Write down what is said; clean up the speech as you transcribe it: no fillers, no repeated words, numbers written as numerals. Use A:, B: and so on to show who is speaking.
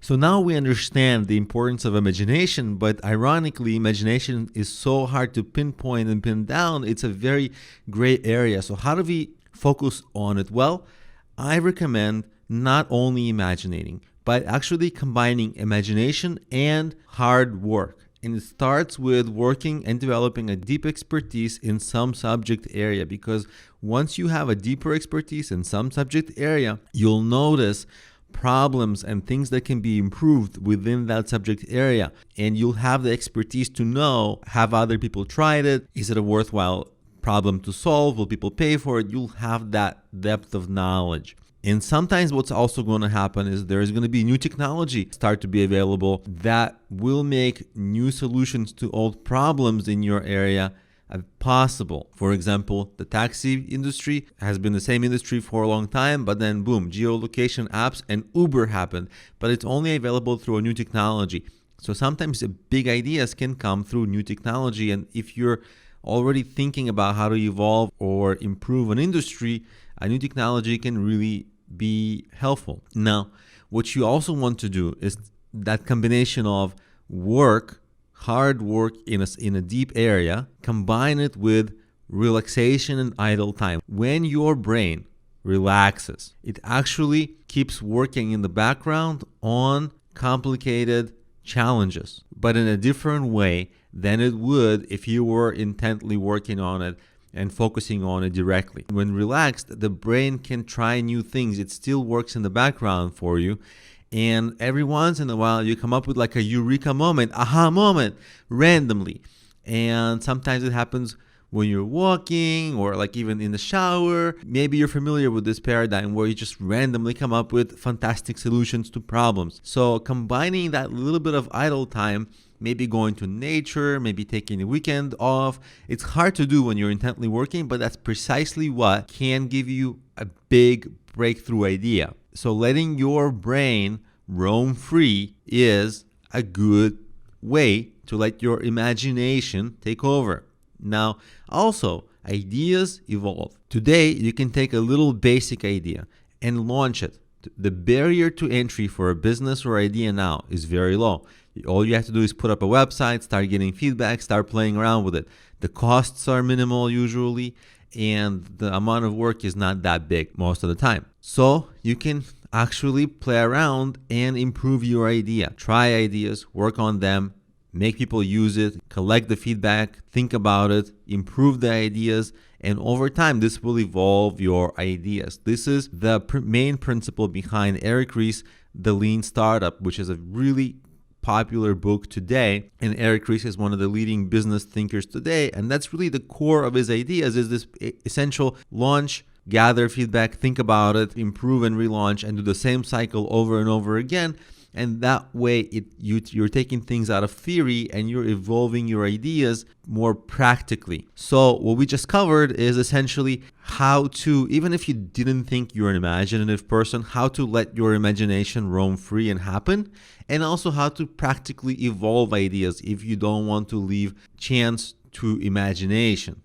A: So now we understand the importance of imagination, but ironically, imagination is so hard to pinpoint and pin down. It's a very gray area. So how do we focus on it? Well, I recommend not only imagining, but actually combining imagination and hard work. And it starts with working and developing a deep expertise in some subject area, because once you have a deeper expertise in some subject area, you'll notice problems and things that can be improved within that subject area. And you'll have the expertise to know, have other people tried it? Is it a worthwhile problem to solve? Will people pay for it? You'll have that depth of knowledge. And sometimes what's also going to happen is there's going to be new technology start to be available that will make new solutions to old problems in your area possible. For example, the taxi industry has been the same industry for a long time, but then boom, geolocation apps and Uber happened, but it's only available through a new technology. So sometimes the big ideas can come through new technology. And if you're already thinking about how to evolve or improve an industry, a new technology can really be helpful. Now, what you also want to do is that combination of work, hard work in a deep area, combine it with relaxation and idle time. When your brain relaxes, it actually keeps working in the background on complicated challenges, but in a different way than it would if you were intently working on it and focusing on it directly. When relaxed, the brain can try new things. It still works in the background for you. And every once in a while, you come up with like a eureka moment, aha moment, randomly. And sometimes it happens when you're walking or like even in the shower. Maybe you're familiar with this paradigm where you just randomly come up with fantastic solutions to problems. So combining that little bit of idle time, maybe going to nature, maybe taking a weekend off. It's hard to do when you're intently working, but that's precisely what can give you a big breakthrough idea. So letting your brain roam free is a good way to let your imagination take over. Now, also, ideas evolve. Today, you can take a little basic idea and launch it. The barrier to entry for a business or idea now is very low. All you have to do is put up a website, start getting feedback, start playing around with it. The costs are minimal usually, and the amount of work is not that big most of the time. So you can actually play around and improve your idea. Try ideas, work on them, make people use it, collect the feedback, think about it, improve the ideas, and over time, this will evolve your ideas. This is the main principle behind Eric Ries' The Lean Startup, which is a really popular book today. And Eric Ries is one of the leading business thinkers today. And that's really the core of his ideas, is this essential launch, gather feedback, think about it, improve and relaunch, and do the same cycle over and over again. And that way, you're taking things out of theory and you're evolving your ideas more practically. So what we just covered is essentially how to, even if you didn't think you're an imaginative person, how to let your imagination roam free and happen, and also how to practically evolve ideas if you don't want to leave chance to imagination.